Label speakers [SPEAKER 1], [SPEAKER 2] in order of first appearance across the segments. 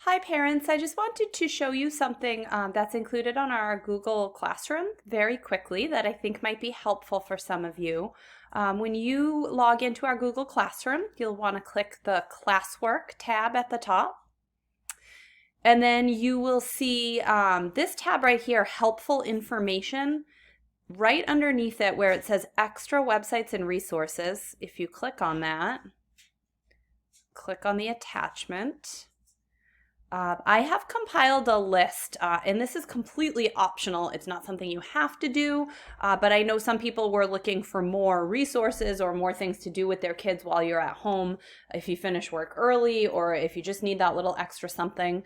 [SPEAKER 1] Hi parents, I just wanted to show you something that's included on our Google Classroom very quickly that I think might be helpful for some of you. When you log into our Google Classroom, you'll want to click the Classwork tab at the top. And then you will see this tab right here, Helpful Information, right underneath it where it says Extra Websites and Resources. If you click on that, click on the attachment. I have compiled a list, and this is completely optional. It's not something you have to do, but I know some people were looking for more resources or more things to do with their kids while you're at home. If you finish work early or if you just need that little extra something,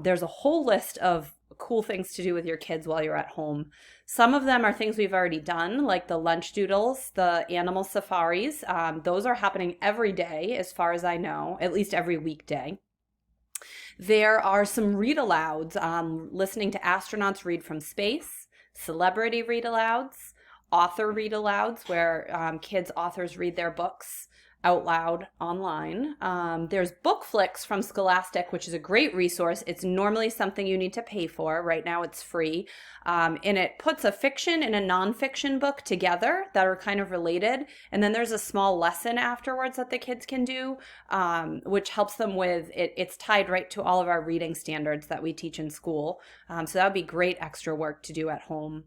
[SPEAKER 1] there's a whole list of cool things to do with your kids while you're at home. Some of them are things we've already done, like the lunch doodles, the animal safaris. Those are happening every day, as far as I know, at least every weekday. There are some read alouds, listening to astronauts read from space, celebrity read alouds, author read alouds, where kids authors read their books out loud online. There's Book Flicks from Scholastic, which is a great resource. It's normally something you need to pay for. Right now it's free. And it puts a fiction and a nonfiction book together that are kind of related. And then there's a small lesson afterwards that the kids can do, which helps them with it. It's tied right to all of our reading standards that we teach in school. So that would be great extra work to do at home.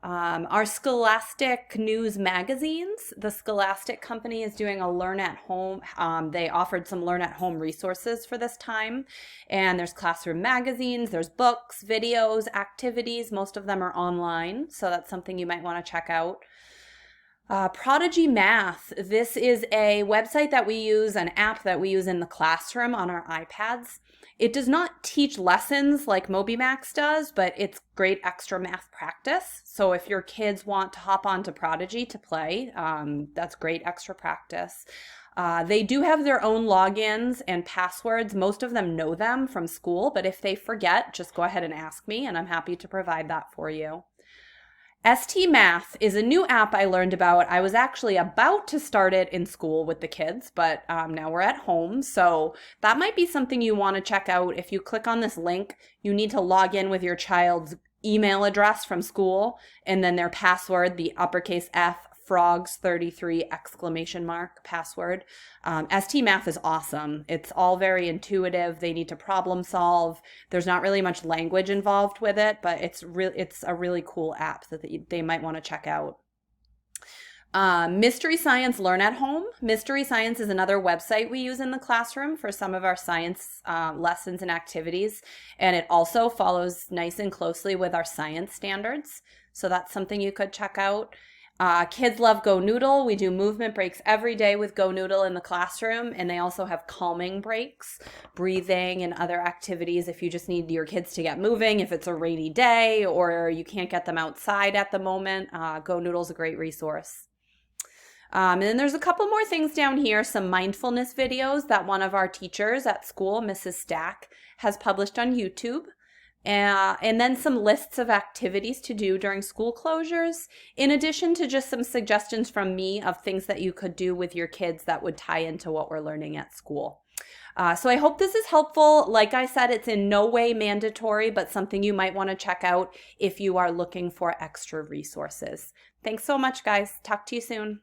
[SPEAKER 1] Our Scholastic News magazines, the Scholastic Company is doing a Learn at Home. They offered some Learn at Home resources for this time. And there's classroom magazines, there's books, videos, activities. Most of them are online, so that's something you might want to check out. Prodigy Math. This is a website that we use, an app that we use in the classroom on our iPads. It does not teach lessons like MobyMax does, but it's great extra math practice. So if your kids want to hop onto Prodigy to play, that's great extra practice. They do have their own logins and passwords. Most of them know them from school, but if they forget, just go ahead and ask me, and I'm happy to provide that for you. ST Math is a new app I learned about. I was actually about to start it in school with the kids, but now we're at home. So that might be something you want to check out. If you click on this link, you need to log in with your child's email address from school and then their password, the uppercase F, frogs33 exclamation mark password. ST Math is awesome. It's all very intuitive. They need to problem solve. There's not really much language involved with it, but it's a really cool app that they might want to check out. Mystery Science Learn at Home. Mystery Science is another website we use in the classroom for some of our science lessons and activities, and it also follows nice and closely with our science standards, so that's something you could check out. Kids love Go Noodle. We do movement breaks every day with Go Noodle in the classroom, and they also have calming breaks, breathing and other activities if you just need your kids to get moving, if it's a rainy day or you can't get them outside at the moment. Go Noodle's a great resource. And then there's a couple more things down here, some mindfulness videos that one of our teachers at school, Mrs. Stack, has published on YouTube. And then some lists of activities to do during school closures, in addition to just some suggestions from me of things that you could do with your kids that would tie into what we're learning at school. So I hope this is helpful. Like I said, it's in no way mandatory, but something you might want to check out if you are looking for extra resources. Thanks so much, guys. Talk to you soon.